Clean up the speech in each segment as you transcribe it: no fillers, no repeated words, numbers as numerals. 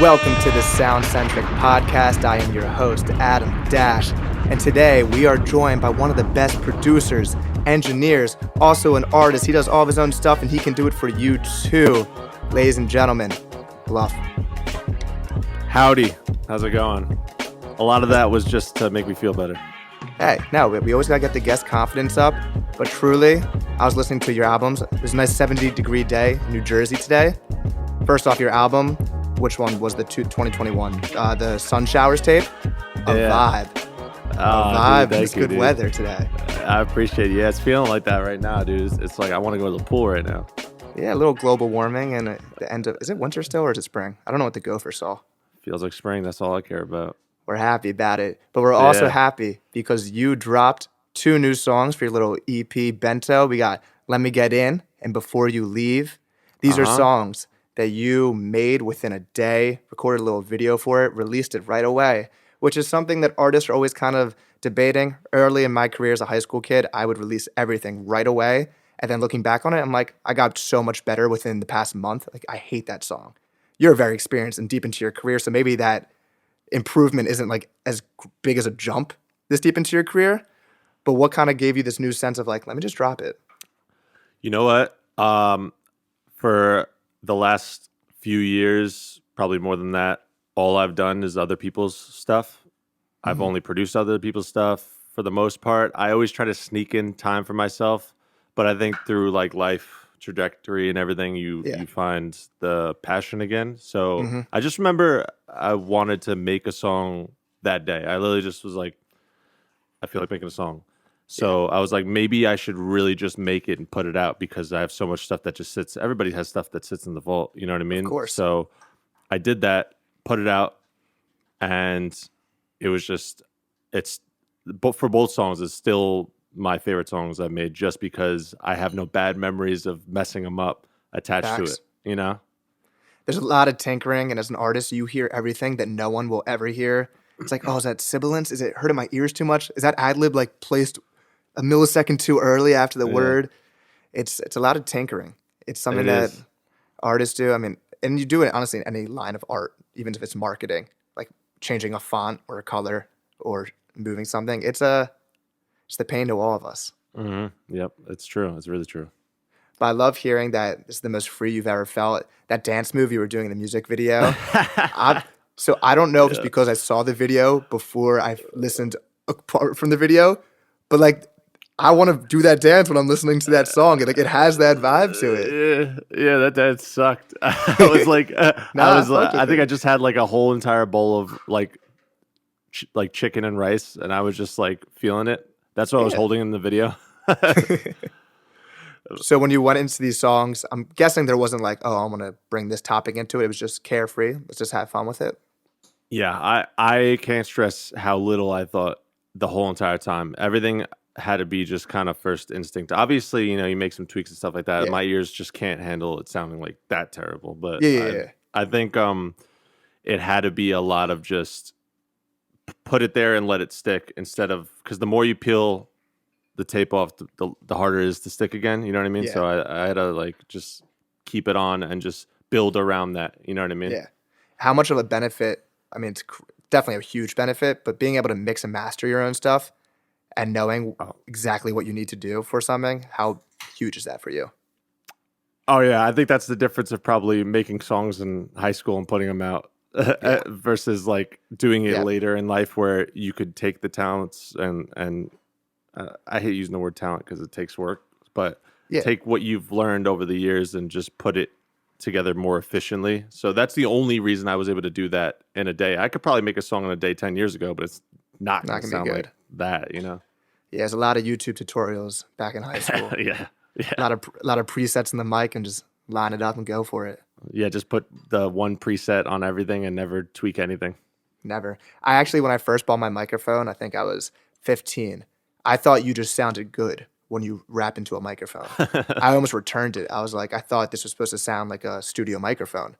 Welcome to the Sound-Centric Podcast. I am your host, Adam Dash, and today we are joined by one of the best producers, engineers, also an artist. He does all of his own stuff, and he can do it for you too. Ladies and gentlemen, Blvff. Howdy. How's it going? A lot of that was just to make me feel better. Hey, no, we always gotta get the guest confidence up, but truly, I was listening to your albums. There's a nice 70-degree day in New Jersey today. First off, your album, which one was the 2021? The Sun Showers tape? Vibe. Vibe. Dude, It's good weather today. I appreciate it. Yeah, it's feeling like that right now, dude. It's like I want to go to the pool right now. Yeah, a little global warming and the end of... Is it winter still or is it spring? I don't know what the gopher saw. Feels like spring. That's all I care about. We're happy about it. But we're also happy because you dropped 2 new songs for your little EP, Bento. We got Let Me Get In and Before You Leave. These are songs that you made within a day, recorded a little video for it, released it right away, which is something that artists are always kind of debating. Early in my career as a high school kid, I would release everything right away. And then looking back on it, I'm like, I got so much better within the past month. Like, I hate that song. You're very experienced and deep into your career, so maybe that improvement isn't like as big as a jump this deep into your career. But what kind of gave you this new sense of like, let me just drop it? You know what? For the last few years, probably more than that, all I've done is other people's stuff. I've only produced other people's stuff for the most part. I always try to sneak in time for myself, but I think through like life trajectory and everything, you find the passion again. So I just remember I wanted to make a song that day. I literally just was like, I feel like making a song. So I was like, maybe I should really just make it and put it out because I have so much stuff that just sits. Everybody has stuff that sits in the vault. You know what I mean? Of course. So I did that, put it out, and it was just, but for both songs, it's still my favorite songs I've made just because I have no bad memories of messing them up attached to it, you know? There's a lot of tinkering, and as an artist, you hear everything that no one will ever hear. It's like, oh, is that sibilance? Is it hurting my ears too much? Is that ad-lib like placed a millisecond too early after the word? It's a lot of tinkering. It's something that artists do. I mean, and you do it honestly in any line of art, even if it's marketing, like changing a font or a color or moving something. It's the pain to all of us. Yep, it's true. It's really true. But I love hearing that this is the most free you've ever felt. That dance move you were doing in the music video. So I don't know if it's because I saw the video before I listened apart from the video, but like I want to do that dance when I'm listening to that song. Like it has that vibe to it. Yeah, that dance sucked. I was like, I think I just had like a whole entire bowl of like chicken and rice, and I was just like feeling it. That's what I was holding in the video. So when you went into these songs, I'm guessing there wasn't like, oh, I'm going to bring this topic into it. It was just carefree. Let's just have fun with it. Yeah, I can't stress how little I thought the whole entire time. Everything had to be just kind of first instinct. Obviously, you know, you make some tweaks and stuff like that. My ears just can't handle it sounding like that terrible. But I think it had to be a lot of just put it there and let it stick instead of, because the more you peel the tape off, the harder it is to stick again. You know what I mean? So I had to like just keep it on and just build around that. You know what I mean? Yeah. How much of a benefit? I mean, it's definitely a huge benefit, but being able to mix and master your own stuff and knowing exactly what you need to do for something, how huge is that for you? Oh yeah, I think that's the difference of probably making songs in high school and putting them out versus like doing it later in life where you could take the talents and I hate using the word talent because it takes work, but take what you've learned over the years and just put it together more efficiently. So that's the only reason I was able to do that in a day. I could probably make a song in a day 10 years ago, but it's not going to sound like that, you know? Yeah, there's a lot of YouTube tutorials back in high school. Yeah. A lot of presets in the mic and just line it up and go for it. Yeah, just put the one preset on everything and never tweak anything. Never. I actually, when I first bought my microphone, I think I was 15. I thought you just sounded good when you rap into a microphone. I almost returned it. I was like, I thought this was supposed to sound like a studio microphone.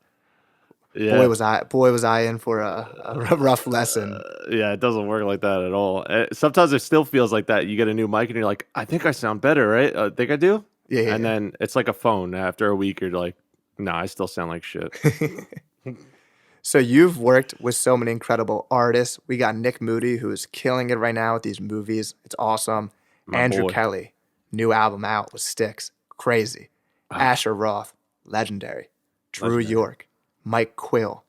Yeah. Boy was I in for a rough lesson. Yeah, it doesn't work like that at all. Sometimes it still feels like that. You get a new mic and you're like, I think I sound better, right? I think I do. Yeah. And then it's like a phone. After a week, you're like, no, I still sound like shit. So you've worked with so many incredible artists. We got Nick Moody, who is killing it right now with these movies. It's awesome. My Andrew boy. Kelly, new album out with Styx. Crazy. Ah, Asher Roth, legendary. Drew legendary. York, Mike Quill.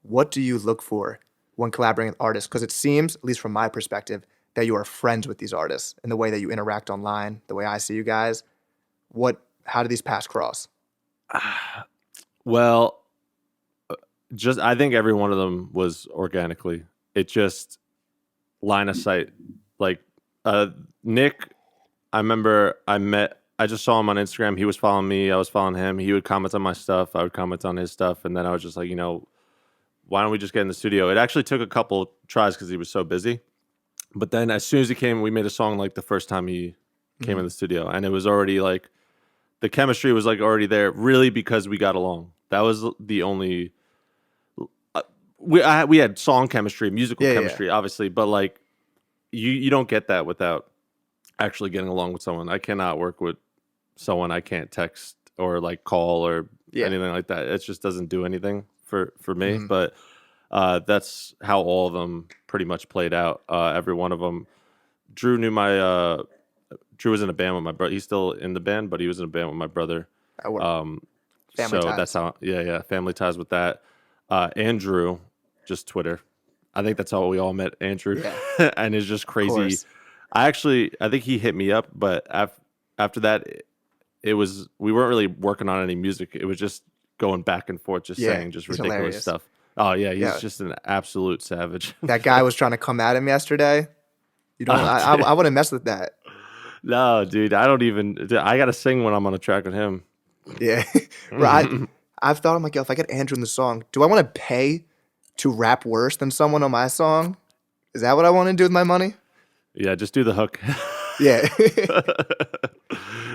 What do you look for when collaborating with artists? Because it seems, at least from my perspective, that you are friends with these artists in the way that you interact online, the way I see you guys. How do these paths cross? Well, just I think every one of them was organically. It just line of sight. Like Nick, I remember I just saw him on Instagram. He was following me. I was following him. He would comment on my stuff. I would comment on his stuff. And then I was just like, why don't we just get in the studio? It actually took a couple tries because he was so busy. But then as soon as he came, we made a song like the first time he came in the studio. And it was already like, the chemistry was like already there really because we got along. That was the only, we had song chemistry, musical chemistry, obviously. But like, you don't get that without actually getting along with someone. I cannot work with someone I can't text or like call or anything like that. It just doesn't do anything for me. But that's how all of them pretty much played out. Every one of them. Drew knew Drew was in a band with my brother. He's still in the band, but he was in a band with my brother. Family So ties. that's how, family ties with that. Andrew, just Twitter. I think that's how we all met Andrew. Yeah. And it's just crazy. I think he hit me up, but after that, we weren't really working on any music. It was just going back and forth, just saying just ridiculous hilarious. stuff. Oh yeah, he's just an absolute savage. That guy was trying to come at him yesterday. You don't. I wouldn't mess with that. No, dude, I gotta sing when I'm on a track with him. Yeah, bro. I've thought, I'm like, yo, if I get Andrew in the song, do I want to pay to rap worse than someone on my song? Is that what I want to do with my money? Yeah, just do the hook. Yeah.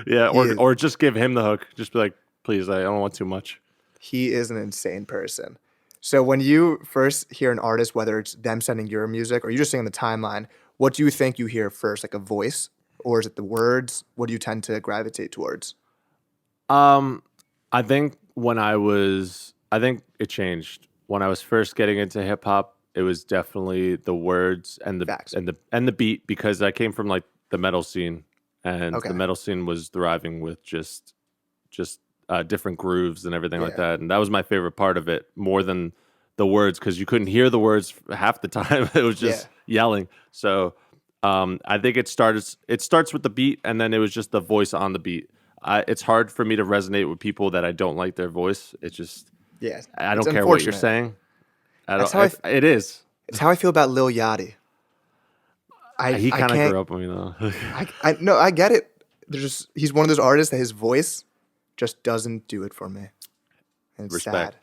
Yeah, or just give him the hook. Just be like, please, I don't want too much. He is an insane person. So when you first hear an artist, whether it's them sending your music or you just seeing on the timeline, what do you think you hear first? Like a voice? Or is it the words? What do you tend to gravitate towards? I think I think it changed. When I was first getting into hip hop, it was definitely the words and the beat, because I came from like the metal scene, and the metal scene was thriving with just different grooves and everything like that. And that was my favorite part of it, more than the words, because you couldn't hear the words half the time. It was just yelling. So I think it starts with the beat, and then it was just the voice on the beat. It's hard for me to resonate with people that I don't like their voice. It's just I don't care what you're saying. It is. It's how I feel about Lil Yachty. He kind of grew up with me though. I get it. He's one of those artists that his voice just doesn't do it for me. And it's Respect. sad.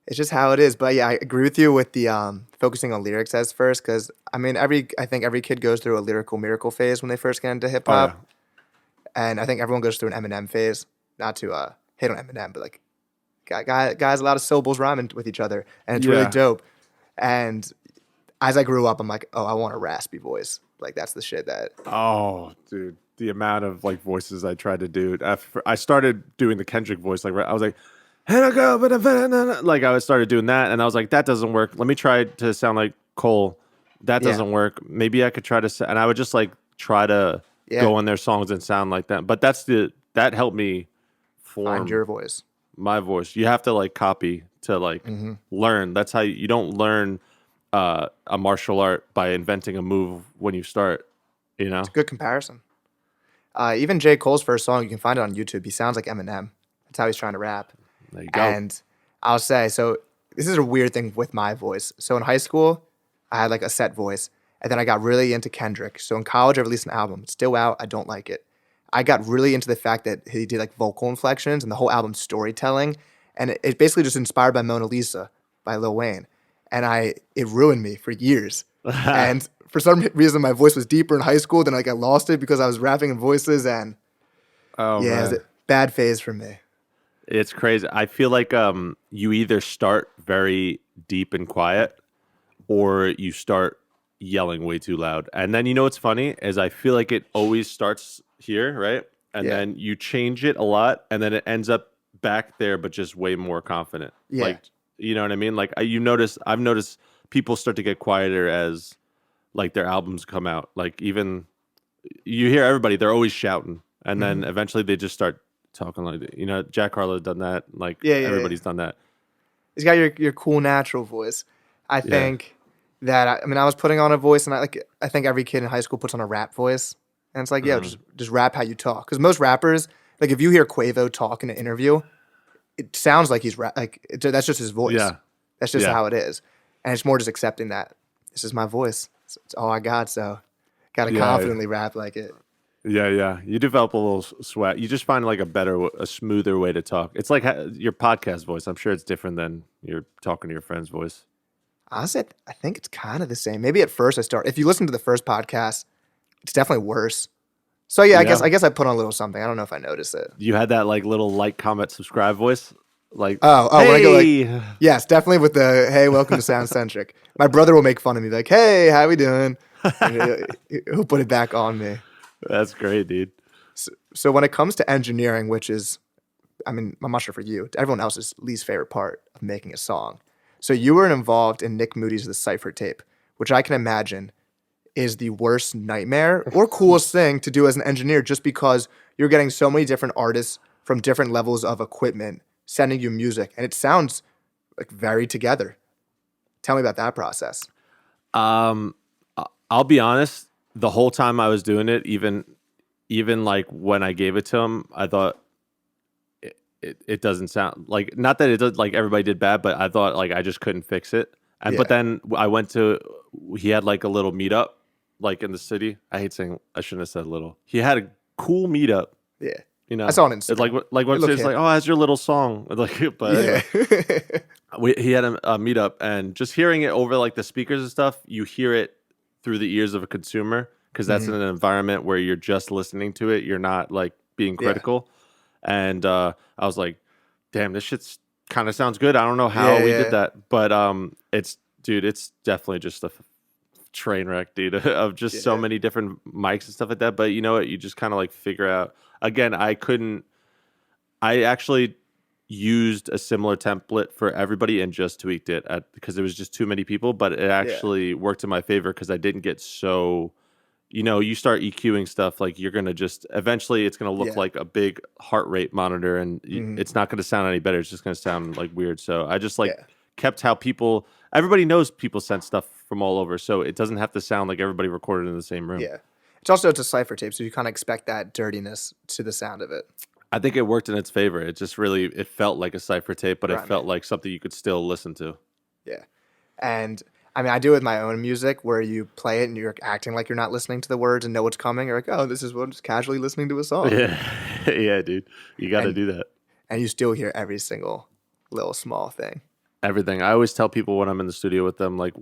It's just how it is. But yeah, I agree with you with the focusing on lyrics as first, because I mean I think every kid goes through a lyrical miracle phase when they first get into hip hop. And I think everyone goes through an Eminem phase. Not to hate on Eminem, but like guys, a lot of syllables rhyming with each other, and it's really dope. And as I grew up, I'm like, oh, I want a raspy voice. Like that's the shit that. Oh, dude, the amount of like voices I tried to do. I started doing the Kendrick voice. Like I was like, like I started doing that, and I was like, that doesn't work. Let me try to sound like Cole. That doesn't work. Maybe I could try to. And I would just like try to go in their songs and sound like that. But that helped me Find your voice. My voice. You have to like copy to like learn. That's how you don't learn a martial art by inventing a move when you start. It's a good comparison. Even J. Cole's first song, you can find it on YouTube. He sounds like Eminem. That's how he's trying to rap. There you go. And I'll say, so this is a weird thing with my voice. So in high school, I had like a set voice. And then I got really into Kendrick. So in college, I released an album. It's still out. I don't like it. I got really into the fact that he did like vocal inflections and the whole album storytelling. And it basically just inspired by Mona Lisa by Lil Wayne. And it ruined me for years. And for some reason, my voice was deeper in high school. Then like I lost it because I was rapping in voices. And it was a bad phase for me. It's crazy. I feel like you either start very deep and quiet, or you start yelling way too loud. And then what's funny is I feel like it always starts here, right? And then you change it a lot, and then it ends up back there, but just way more confident. Yeah. Like You know what I mean? Like I've noticed people start to get quieter as like their albums come out. Like even you hear everybody, they're always shouting, and then eventually they just start talking like, Jack Harlow done that. Like everybody's done that. He's got your cool natural voice. I think that I was putting on a voice, and I think every kid in high school puts on a rap voice, and it's like just rap how you talk. Because most rappers, like if you hear Quavo talk in an interview, it sounds like he's that's just his voice. Yeah, that's just how it is, and it's more just accepting that this is my voice. It's all I got, so gotta confidently rap like it. Yeah. You develop a little swag. You just find like a smoother way to talk. It's like your podcast voice. I'm sure it's different than you're talking to your friend's voice. Honestly, I think it's kind of the same. Maybe at first if you listen to the first podcast, it's definitely worse. So I guess I put on a little something. I don't know if I noticed it. You had that like little like, comment, subscribe voice? Like, hey! When I go like, yes, definitely with the, hey, welcome to Sound Centric. My brother will make fun of me, like, hey, how we doing? And he'll put it back on me. That's great, dude. So when it comes to engineering, which is, I'm not sure for you, everyone else's least favorite part of making a song. So you were involved in Nick Moody's The Cypher Tape, which I can imagine is the worst nightmare or coolest thing to do as an engineer, just because you're getting so many different artists from different levels of equipment sending you music, and it sounds like very together. Tell me about that process. I'll be honest. The whole time I was doing it, even like when I gave it to him, I thought it doesn't sound like, not that it does, like everybody did bad, but I thought like I just couldn't fix it. And but then he had like a little meetup like in the city. I shouldn't have said little. He had a cool meetup. Yeah. I saw it on Instagram. Like when it's like, oh, how's your little song? Like, but anyway, he had a meetup, and just hearing it over like the speakers and stuff, you hear it through the ears of a consumer, because that's in an environment where you're just listening to it. You're not like being critical. And I was like, damn, this shit's kind of sounds good. I don't know how we did that, but it's definitely just a train wreck, dude, of just so many different mics and stuff like that. But you know what? You just kind of like figure out. Again, I actually used a similar template for everybody and just tweaked it because there was just too many people, but it actually worked in my favor because I didn't get so, you start EQing stuff, like you're going to just, eventually it's going to look like a big heart rate monitor, and it's not going to sound any better. It's just going to sound like weird. So I just kept how everybody knows people sent stuff from all over. So it doesn't have to sound like everybody recorded in the same room. Yeah. It's a cypher tape, so you kind of expect that dirtiness to the sound of it. I think it worked in its favor. It just really, it felt like a cypher tape, but it felt like something you could still listen to. Yeah. And I do it with my own music, where you play it and you're acting like you're not listening to the words and know what's coming. You're like, oh, this is what I'm just casually listening to a song. Yeah, dude. You got to do that. And you still hear every single little small thing. Everything. I always tell people when I'm in the studio with them, like,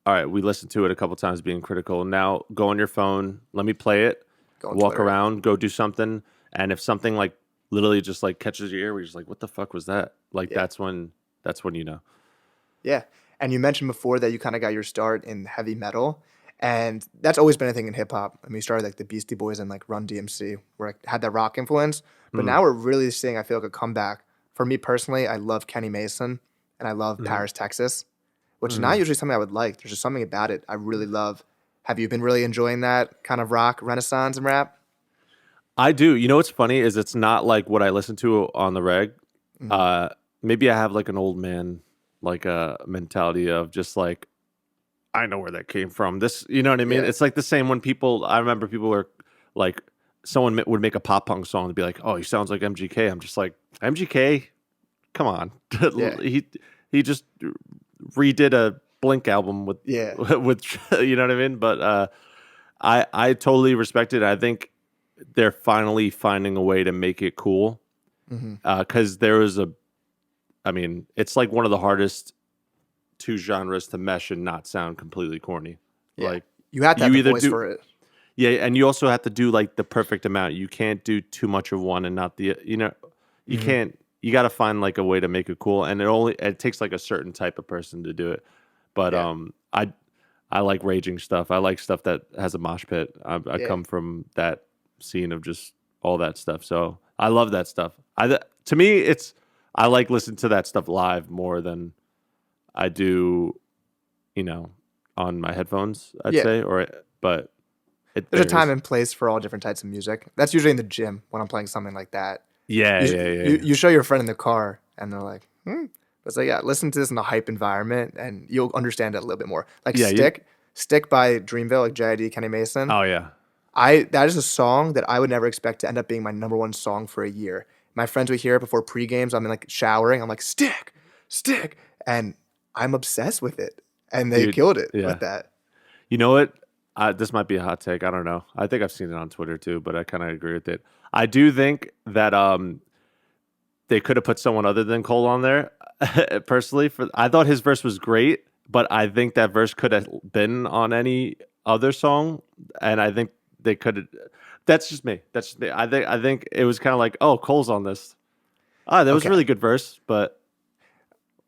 all right, we listened to it a couple times being critical. Now go on your phone, let me play it, walk around, go do something. And if something like literally just like catches your ear, we're just like, what the fuck was that? Like that's when you know. Yeah. And you mentioned before that you kind of got your start in heavy metal. And that's always been a thing in hip hop. You started like the Beastie Boys and like Run DMC, where I had that rock influence. But now we're really seeing, I feel like, a comeback. For me personally, I love Kenny Mason and I love Paris, Texas, which is not usually something I would like. There's just something about it I really love. Have you been really enjoying that kind of rock renaissance and rap? I do. You know what's funny is it's not like what I listen to on the reg. Maybe I have like an old man like a mentality of just like, I know where that came from. This, you know what I mean? It's like the same when I remember people were like, someone would make a pop punk song and be like, oh, he sounds like MGK. I'm just like, MGK? Come on. He just redid a Blink album with you know what I mean? But I totally respect it. I think they're finally finding a way to make it cool. Because there was it's like one of the hardest two genres to mesh and not sound completely corny. Yeah. Like you have to have the voice for it. Yeah, and you also have to do like the perfect amount. You can't do too much of one and not the you can't. You got to find like a way to make it cool, and it takes like a certain type of person to do it. But I like raging stuff. I like stuff that has a mosh pit. I come from that scene of just all that stuff, so I love that stuff. To me, I like listening to that stuff live more than I do, you know, on my headphones, I'd Yeah. say, but it There's a varies. time and place for all different types of music. That's usually in the gym when I'm playing something like that. Yeah, You show your friend in the car, and they're like, hmm. But it's like, yeah, listen to this in a hype environment, and you'll understand it a little bit more. Like Yeah, Stick by Dreamville, like JID, Kenny Mason. oh yeah. That is a song that I would never expect to end up being my number one song for a year. My friends would hear it before pre-games. I'm in like showering. I'm like, Stick. And I'm obsessed with it. And they Dude, killed it yeah. with that. You know what? This might be a hot take. I don't know. I think I've seen it on Twitter too, but I kind of agree with it. I do think that they could have put someone other than Cole on there. Personally, I thought his verse was great, but I think that verse could have been on any other song, and I think they could have. That's just me. I think it was kind of like, oh, Cole's on this. That was a really good verse, but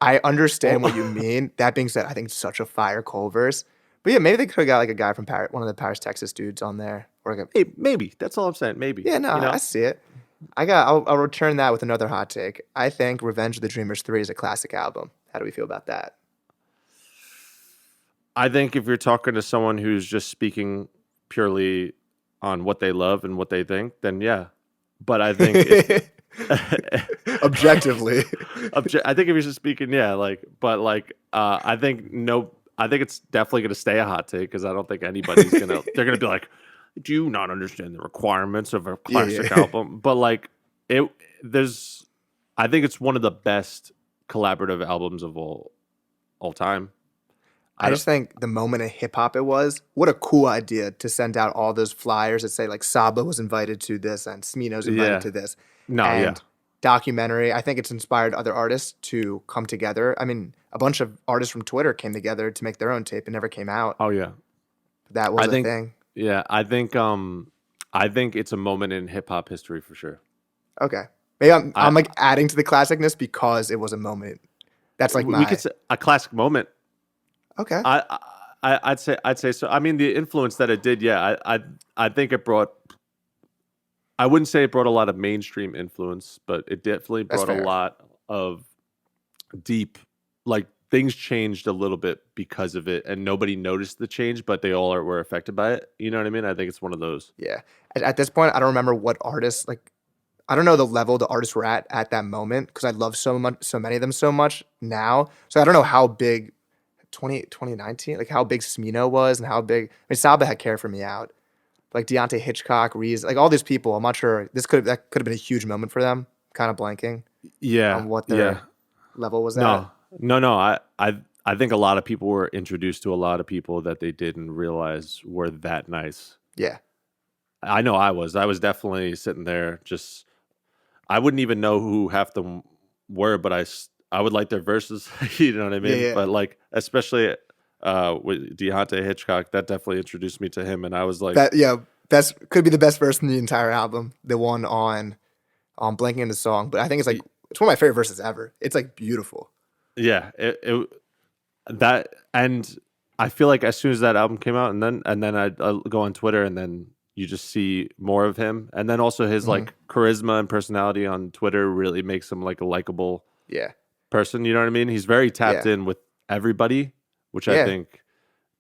I understand what you mean. That being said, I think it's such a fire Cole verse. But yeah, maybe they could have got like a guy from Paris, one of the Paris, Texas dudes on there. Or like maybe that's all I'm saying. Maybe. yeah, no, I see it. I'll return that with another hot take. I think Revenge of the Dreamers 3 is a classic album. How do we feel about that? I think if you're talking to someone who's just speaking purely on what they love and what they think, then yeah. But I think Objectively. I think if you're just speaking, yeah, I think it's definitely gonna stay a hot take because I don't think anybody's gonna they're gonna be like, do you not understand the requirements of a classic album? But I think it's one of the best collaborative albums of all time. I just think the moment of hip hop it was, what a cool idea to send out all those flyers that say like Saba was invited to this and Smino's invited to this. Documentary. I think it's inspired other artists to come together. I mean, a bunch of artists from Twitter came together to make their own tape. It never came out. Oh yeah. That was a thing. Yeah, I think it's a moment in hip hop history for sure. Okay. Maybe I'm like adding to the classicness because it was a moment. That's like we could say a classic moment. Okay. I'd say so. I mean, the influence that it did, yeah. I think it brought. I wouldn't say it brought a lot of mainstream influence, but it definitely brought a lot of deep. Like things changed a little bit because of it, and nobody noticed the change, but they all were affected by it. You know what I mean? I think it's one of those. Yeah. At this point, I don't remember what artists like. I don't know the level the artists were at that moment because I love so many of them so much now. So I don't know how big 2019, like how big Smino was and how big. I mean, Saba had Care for Me out, like Deontay Hitchcock, Reese, like all these people. I'm not sure that could have been a huge moment for them. Kind of blanking. Yeah. On what their level was at. No. I think a lot of people were introduced to a lot of people that they didn't realize were that nice. Yeah. I know I was. I was definitely sitting there just. I wouldn't even know who half them were, but I would like their verses. You know what I mean? Yeah. But like, especially with Deontay Hitchcock, that definitely introduced me to him, and I was like, best could be the best verse in the entire album. The one on blanking in the song, but I think it's like it's one of my favorite verses ever. It's like beautiful. Yeah, and I feel like as soon as that album came out, and then I'd go on Twitter, and then you just see more of him, and then also his like charisma and personality on Twitter really makes him like a likable person. You know what I mean? He's very tapped in with everybody, which I think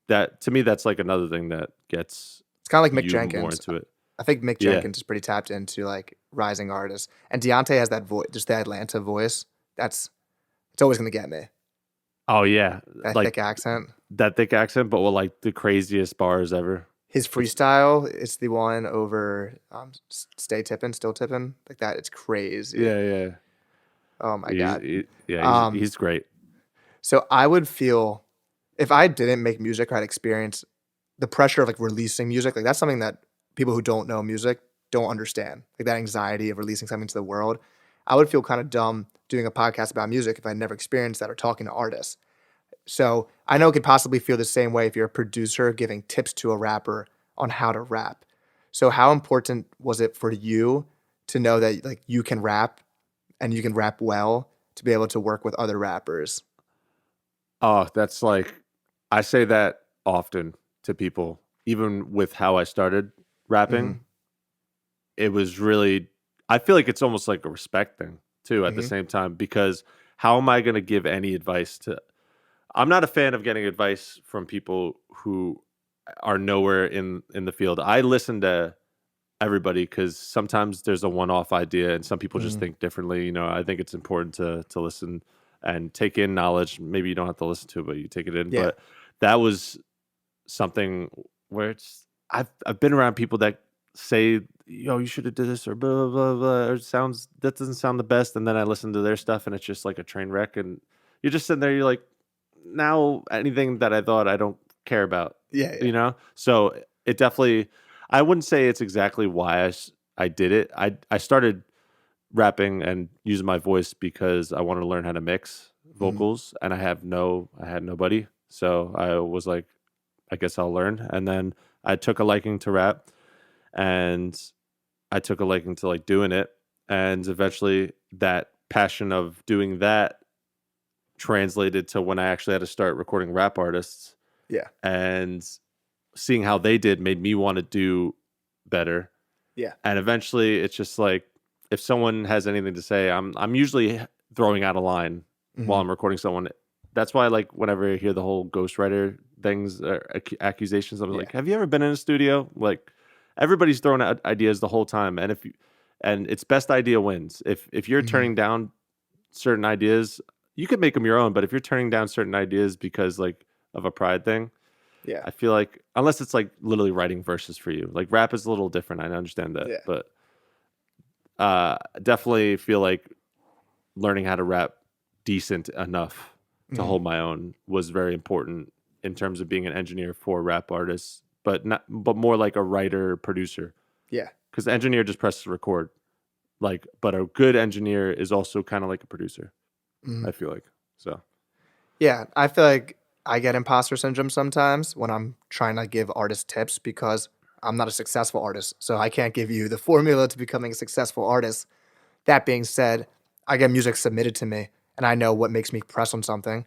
that to me that's like another thing that gets it's kind of like Mick Jenkins more into it. I think Mick Jenkins is pretty tapped into like rising artists, and Deontay has that voice, just the Atlanta voice. It's always gonna get me. Oh yeah, that like, thick accent. That thick accent, but with like the craziest bars ever. His freestyle, it's the one over Still Tippin', like that. It's crazy. Yeah. Oh my God. He's great. So I would feel if I didn't make music or I'd experience the pressure of like releasing music, like that's something that people who don't know music don't understand. Like that anxiety of releasing something to the world. I would feel kind of dumb doing a podcast about music if I never experienced that or talking to artists. So I know it could possibly feel the same way if you're a producer giving tips to a rapper on how to rap. So how important was it for you to know that like you can rap and you can rap well to be able to work with other rappers? Oh, that's like, I say that often to people, even with how I started rapping. It was really, I feel like it's almost like a respect thing too at the same time, because how am I going to give any advice to I'm not a fan of getting advice from people who are nowhere in the field. I listen to everybody because sometimes there's a one-off idea and some people just think differently. You know, I think it's important to listen and take in knowledge. Maybe you don't have to listen to it, but you take it in. Yeah. But that was something where I've been around people that say, yo, you should have did this or blah blah blah, blah or that doesn't sound the best, and then I listen to their stuff and it's just like a train wreck, and you're just sitting there, you're like, now anything that I thought I don't care about. Yeah. You know? So it definitely, I wouldn't say it's exactly why I did it. I started rapping and using my voice because I wanted to learn how to mix vocals, and I had nobody. So I was like, I guess I'll learn. And then I took a liking to rap, and I took a liking to like doing it. And eventually that passion of doing that translated to when I actually had to start recording rap artists. Yeah. And seeing how they did made me want to do better. Yeah. And eventually it's just like, if someone has anything to say, I'm usually throwing out a line while I'm recording someone. That's why, like, whenever I hear the whole ghostwriter things or accusations, I'm like, have you ever been in a studio? Like, everybody's throwing out ideas the whole time, and it's best idea wins. If you're turning down certain ideas, you could make them your own. But if you're turning down certain ideas because like of a pride thing, Yeah. I feel like, unless it's like literally writing verses for you, like rap is a little different. I understand that, but definitely feel like learning how to rap decent enough to hold my own was very important in terms of being an engineer for rap artists, but more like a writer producer. Yeah. Because the engineer just presses record, like, but a good engineer is also kind of like a producer. I feel like so. Yeah, I feel like I get imposter syndrome sometimes when I'm trying to give artists tips because I'm not a successful artist, so I can't give you the formula to becoming a successful artist. That being said, I get music submitted to me, and I know what makes me press on something.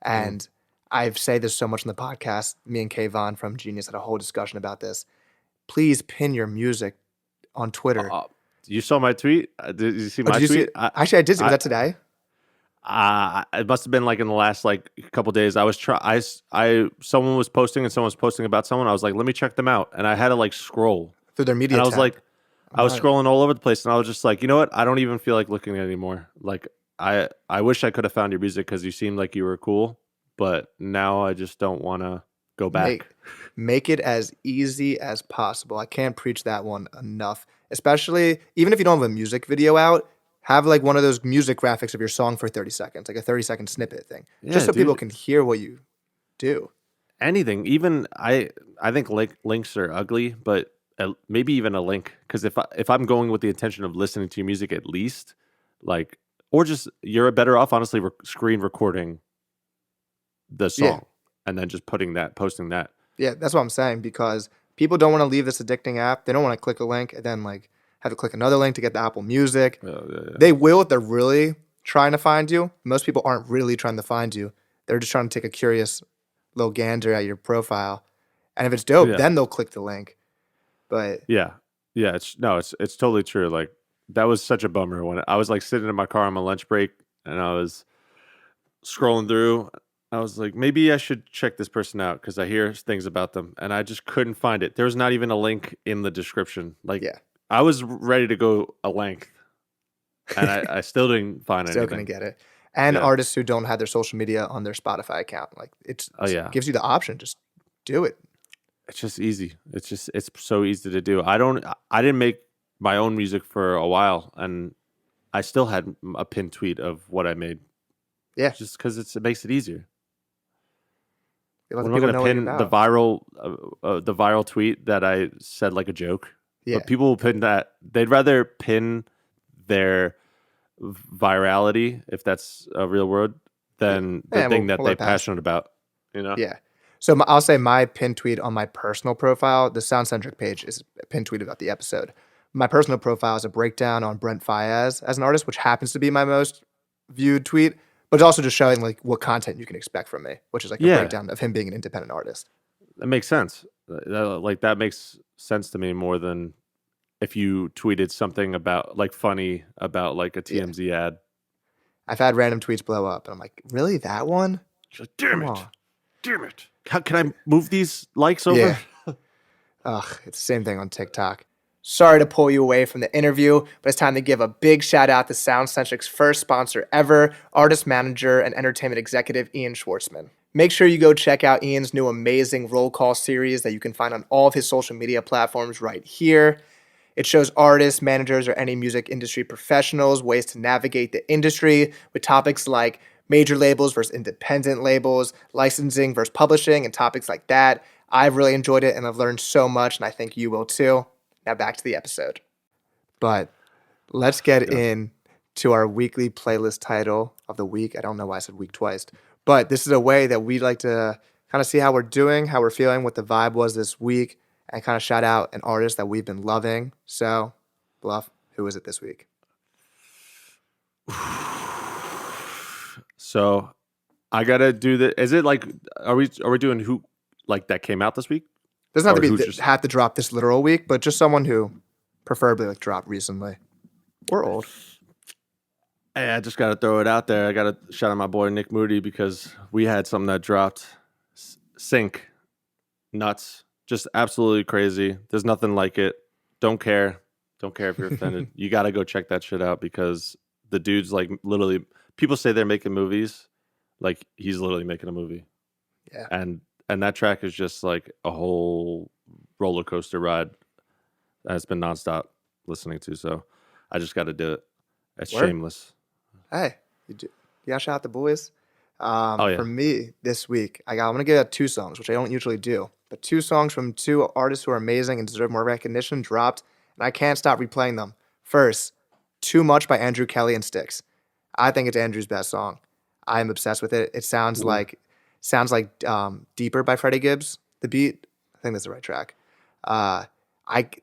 And I've said this so much in the podcast. Me and Kayvon from Genius had a whole discussion about this. Please pin your music on Twitter. You saw my tweet? Did you see my did you tweet? Actually, I did see. Was that today? It must have been like in the last like couple days. Someone was posting and someone was posting about someone. I was like, let me check them out, and I had to like scroll Through their media and I was tab. like, I was scrolling all over the place, and I was just like, you know what? I don't even feel like looking anymore. Like I wish I could have found your music because you seemed like you were cool, but now I just don't want to go back. Make it as easy as possible. I can't preach that one enough. Especially even if you don't have a music video out, have like one of those music graphics of your song for 30 seconds, like a 30-second snippet thing, just so people can hear what you do. Anything, even I think links are ugly, but maybe even a link, because if I'm going with the intention of listening to your music, at least like, or just you're better off honestly screen recording the song and then just posting that. Yeah, that's what I'm saying, because people don't want to leave this addicting app. They don't want to click a link and then like have to click another link to get the Apple Music. They will if they're really trying to find you. Most people aren't really trying to find you. They're just trying to take a curious little gander at your profile. And if it's dope, then they'll click the link. But it's totally true. Like, that was such a bummer when I was like sitting in my car on my lunch break and I was scrolling through. I was like, maybe I should check this person out because I hear things about them, and I just couldn't find it. There was not even a link in the description. Like, I was ready to go a length, and I still didn't find anything. Still couldn't get it. And artists who don't have their social media on their Spotify account, like it gives you the option. Just do it. It's just easy. It's so easy to do. I didn't make my own music for a while, and I still had a pinned tweet of what I made. Yeah, just because it makes it easier. I'm not going to pin the viral tweet that I said like a joke. Yeah. But people will pin that. They'd rather pin their virality, if that's a real word, than the thing that they're passionate about. You know? Yeah. So I'll say my pin tweet on my personal profile, the Sound-Centric page, is a pin tweet about the episode. My personal profile is a breakdown on Brent Faiyaz as an artist, which happens to be my most viewed tweet. But it's also just showing like what content you can expect from me, which is like a breakdown of him being an independent artist. That makes sense. Like, that makes sense to me more than if you tweeted something about like funny about like a TMZ ad. I've had random tweets blow up, and I'm like, really, that one? She's like, damn Come it. on. Damn it. How can I move these likes over? Yeah. Ugh, it's the same thing on TikTok. Sorry to pull you away from the interview, but it's time to give a big shout out to SoundCentric's first sponsor ever, artist manager and entertainment executive Ian Schwartzman. Make sure you go check out Ian's new amazing roll call series that you can find on all of his social media platforms right here. It shows artists, managers, or any music industry professionals ways to navigate the industry with topics like major labels versus independent labels, licensing versus publishing, and topics like that. I've really enjoyed it and I've learned so much, and I think you will too. Now back to the episode. But let's get in to our weekly playlist title of the week. I don't know why I said week twice, but this is a way that we like to kind of see how we're doing, how we're feeling, what the vibe was this week, and kind of shout out an artist that we've been loving. So, Blvff, who is it this week? So, I gotta do the. Is it like? Are we doing who like that came out this week? Doesn't have to be have to drop this literal week, but just someone who preferably like dropped recently or old. Hey, I just gotta throw it out there. I gotta shout out my boy Nick Moody because we had something that dropped. Sync, nuts, just absolutely crazy. There's nothing like it. Don't care if you're offended. You gotta go check that shit out because the dude's like literally. People say they're making movies, like he's literally making a movie. Yeah, and that track is just like a whole roller coaster ride that has been nonstop listening to. So I just got to do it. It's shameless. Hey, you gotta shout out the boys. Yeah. For me this week, I'm gonna give out 2 songs, which I don't usually do, but 2 songs from 2 artists who are amazing and deserve more recognition dropped, and I can't stop replaying them. First, "Too Much" by Andrew Kelly and Styx. I think it's Andrew's best song. I'm obsessed with it. It sounds like "Deeper" by Freddie Gibbs. The beat, I think that's the right track.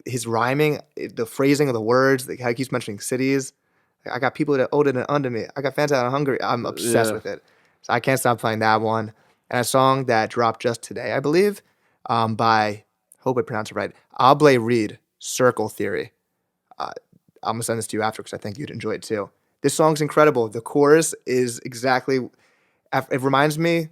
His rhyming, the phrasing of the words, how he keeps mentioning cities. I got people that older than under me. I got fans that are hungry. I'm obsessed with it. So I can't stop playing that one. And a song that dropped just today, I believe, by, hope I pronounce it right, ROTDIII, "Circle Theory." I'm going to send this to you after because I think you'd enjoy it too. This song's incredible. The chorus is exactly, it reminds me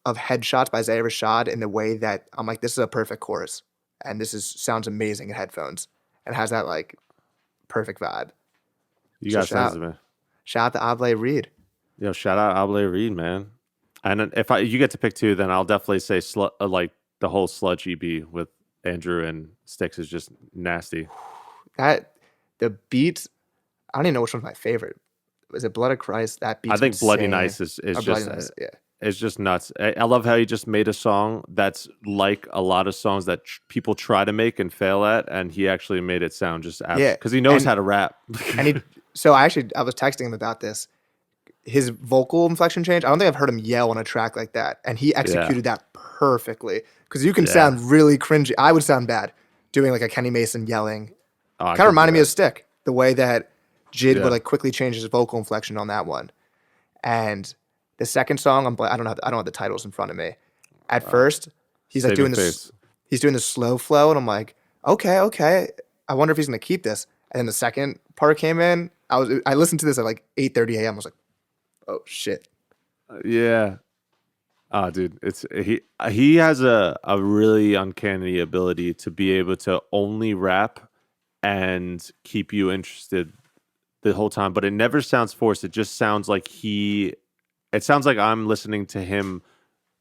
of Headshots by Isaiah Rashad in the way that I'm like, this is a perfect chorus. And sounds amazing in headphones. And has that like perfect vibe. You got sense of it. Shout out to ROTDIII. Yo, shout out ROTDIII, man. And if you get to pick 2, then I'll definitely say like the whole Sludge EP with Andrew and Styx is just nasty. The beat, I don't even know which one's my favorite. Was it Blood of Christ? That beat. I think Bloody Nice is just Nice, yeah. It's just nuts. I love how he just made a song that's like a lot of songs that people try to make and fail at, and he actually made it sound just because he knows how to rap. And I was texting him about this. His vocal inflection change, I don't think I've heard him yell on a track like that, and he executed that perfectly. Because you can sound really cringy. I would sound bad doing like a Kenny Mason yelling. Kind of reminded me of Stick, the way that Jid would like quickly change his vocal inflection on that one. And the second song, I don't have the titles in front of me. At first, he's like doing this. He's doing the slow flow, and I'm like, okay. I wonder if he's gonna keep this. And then the second part came in. I listened to this at like 8:30 a.m. I was like, oh shit. Yeah. Oh, dude, he has a really uncanny ability to be able to only rap and keep you interested the whole time, but it never sounds forced. It just sounds like it sounds like I'm listening to him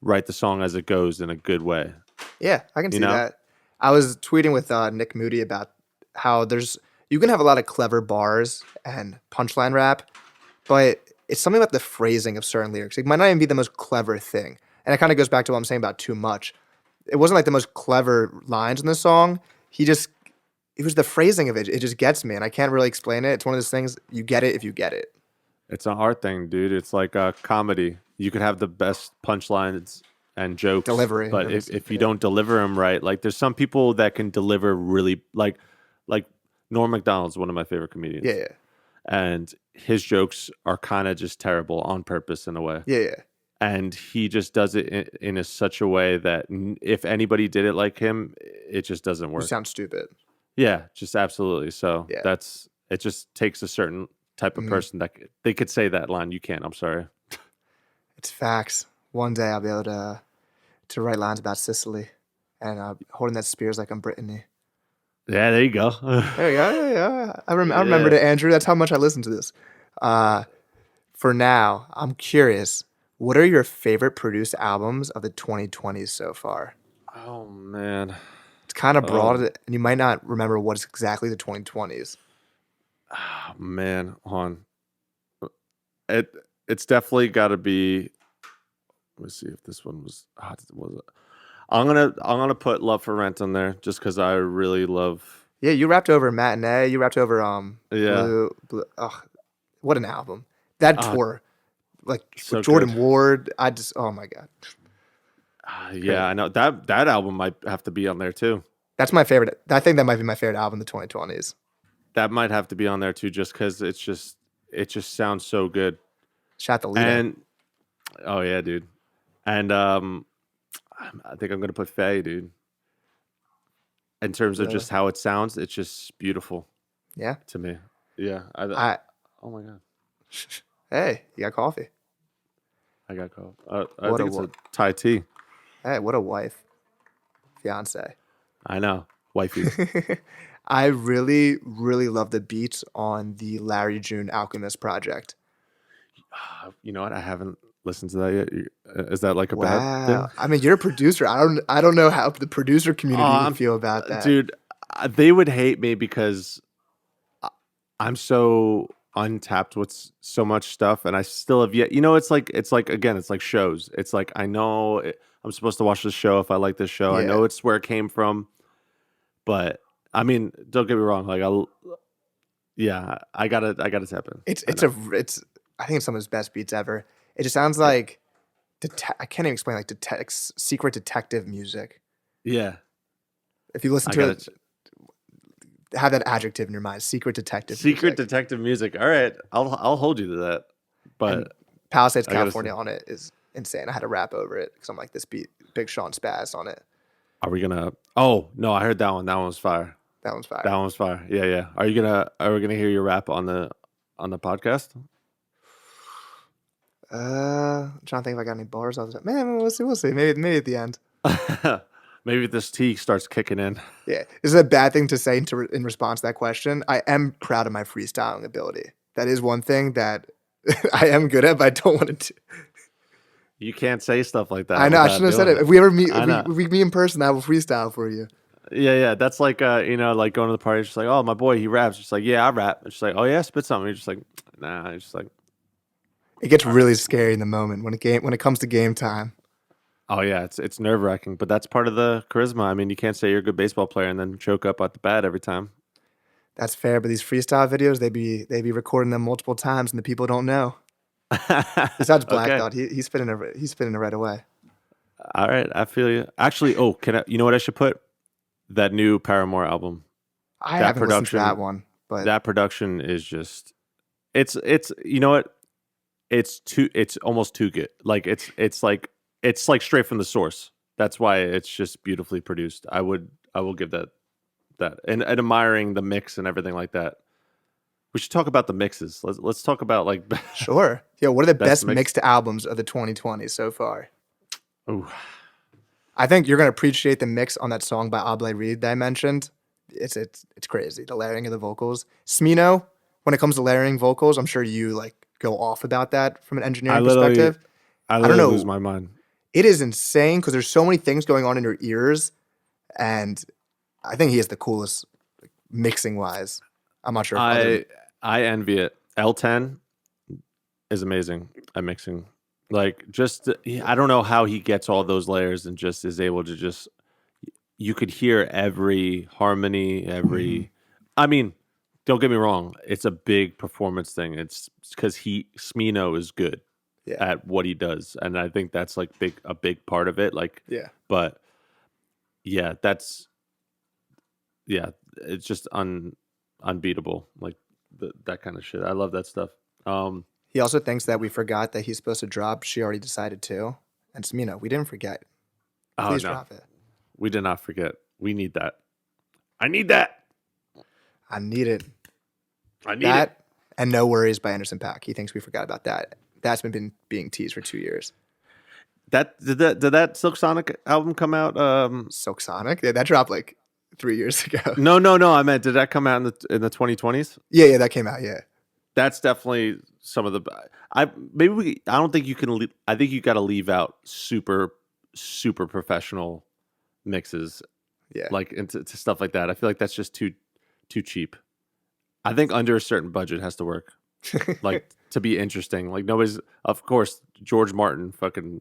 write the song as it goes in a good way. Yeah, I can see that. I was tweeting with Nick Moody about how you can have a lot of clever bars and punchline rap, but it's something about the phrasing of certain lyrics. It might not even be the most clever thing. And it kind of goes back to what I'm saying about Too Much. It wasn't like the most clever lines in the song. It was the phrasing of it. It just gets me, and I can't really explain it. It's one of those things, you get it if you get it. It's an art thing, dude. It's like a comedy. You could have the best punchlines and jokes. Delivery. But if you don't deliver them right, like there's some people that can deliver really, like Norm Macdonald's one of my favorite comedians. Yeah. And his jokes are kind of just terrible on purpose in a way. Yeah. And he just does it in such a way that if anybody did it like him, it just doesn't work. You sound stupid. Yeah, just absolutely. So it just takes a certain type of person that they could say that line. You can't. I'm sorry. It's facts. one day I'll be able to write lines about Sicily and holding that spears like I'm Brittany. Yeah, there you go. There you go. Yeah. I remembered it, Andrew. That's how much I listen to this. For now, I'm curious. What are your favorite produced albums of the 2020s so far? Oh man. It's kind of broad, and you might not remember what is exactly the 2020s. Oh man, hold on. It's definitely got to be. Let me see if this one was. Was it? I'm gonna put Love for Rent on there just because I really love. Yeah, you rapped over Matinee. You rapped over Yeah. Blue. Oh, what an album! That tour, like so Jordan good. Ward. Oh my god. Yeah, I know that album might have to be on there too. That's my favorite. I think that might be my favorite album of the 2020s. That might have to be on there too, just because it just sounds so good. Shout the leader. And oh yeah, dude. And I think I'm gonna put Faye, dude. In terms of just how it sounds, it's just beautiful. Yeah. To me. Yeah. Oh my god. Hey, you got coffee. I got called. I think it's a Thai tea. Hey, what a wife. Fiance. I know. Wifey. I really, really love the beats on the Larry June Alchemist project. You know what? I haven't listened to that yet. Is that like a bad thing? I mean, you're a producer. I don't know how the producer community would feel about that. Dude, they would hate me because I'm so untapped with so much stuff, and I still have yet. You know, it's like again, it's like shows. It's like I know I'm supposed to watch this show if I like this show. Yeah. I know it's where it came from, but I mean, don't get me wrong. Like I gotta tap in. It's I think it's some of his best beats ever. It just sounds like I can't even explain, like secret detective music. Yeah. If you listen to it, have that adjective in your mind. Secret detective. Detective music. All right, I'll hold you to that. But and Palisades, California on it is insane. I had to rap over it because I'm like, this beat, Big Sean Spaz on it. Are we gonna? Oh no, I heard that one. That one was fire. That one's fire. That one's fire. Yeah. Are we gonna hear your rap on the podcast? I'm trying to think if I got any bars. Man, we'll see. Maybe at the end. Maybe this tea starts kicking in. Yeah. Is it a bad thing to say in response to that question? I am proud of my freestyling ability. That is one thing that I am good at, but I don't want to do. You can't say stuff like that. I know. I shouldn't have said it. If we ever meet, if we meet in person, I will freestyle for you. Yeah. That's like, like going to the party. It's just like, oh, my boy, he raps. Just like, yeah, I rap. It's just like, oh yeah, spit something. You're just like, nah. It's just like. It gets really scary in the moment when it comes to game time. Oh yeah, it's nerve wracking, but that's part of the charisma. I mean, you can't say you're a good baseball player and then choke up at the bat every time. That's fair, but these freestyle videos, they be recording them multiple times, and the people don't know. Besides Black Thought, he's spinning it right away. All right, I feel you. Actually, you know what I should put? That new Paramore album. I haven't listened to that one, but that production is just it's you know what? It's almost too good. Like it's like straight from the source. That's why it's just beautifully produced. I will give that and admiring the mix and everything like that. We should talk about the mixes. Let's talk about like sure. Yeah, what are the best mixed albums of the 2020s so far? Ooh. I think you're gonna appreciate the mix on that song by ROTDIII that I mentioned. It's crazy. The layering of the vocals. Smino, when it comes to layering vocals, I'm sure you like go off about that from an engineering perspective. I don't know. Lose my mind. It is insane because there's so many things going on in your ears, and I think he is the coolest mixing wise. I'm not sure. I envy it. L10 is amazing at mixing. Like I don't know how he gets all those layers and just is able to you could hear every harmony, every. I mean, don't get me wrong. It's a big performance thing. It's because Smino is good at what he does, and I think that's like a big part of it. Like, but it's just unbeatable. Like that kind of shit. I love that stuff. He also thinks that we forgot that he's supposed to drop She Already Decided To. And Smino, we didn't forget. Please drop it. We did not forget. We need that. I need that. I need it. I need it. And No Worries by Anderson .Paak. He thinks we forgot about that. That's been being teased for 2 years. Did that Silk Sonic album come out? Silk Sonic? Yeah, that dropped like 3 years ago. No. I meant, did that come out in the 2020s? Yeah, that came out. Yeah. That's definitely some of the. I don't think you can. I think you got to leave out super professional mixes, Yeah. like into to stuff like that. I feel like that's just too cheap. I think under a certain budget has to work, like to be interesting. Like nobody's, of course, George Martin, fucking,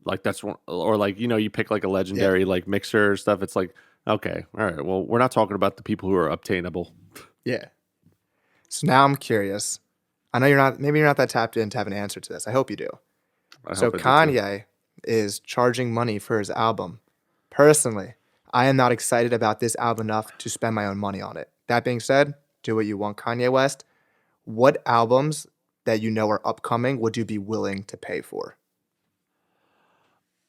like that's one, or like you pick like a legendary like mixer or stuff. It's like, okay, all right, well, we're not talking about the people who are obtainable. Yeah. So now I'm curious. I know maybe you're not that tapped in to have an answer to this. I hope you do. So Kanye is charging money for his album. Personally, I am not excited about this album enough to spend my own money on it. That being said, do what you want, Kanye West. What albums that you know are upcoming would you be willing to pay for?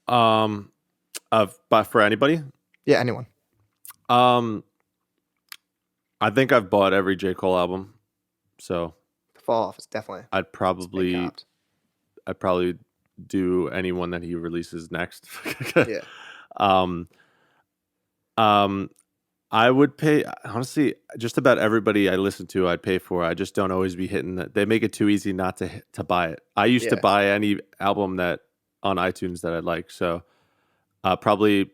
But for anybody, Yeah, anyone. I think I've bought every J. Cole album, so Fall off is definitely. I'd probably do anyone that he releases next. Yeah. I would pay, honestly, just about everybody I listen to, I'd pay for. I just don't always be hitting that. They make it too easy not to buy it. I used to buy any album that on iTunes that I like. So probably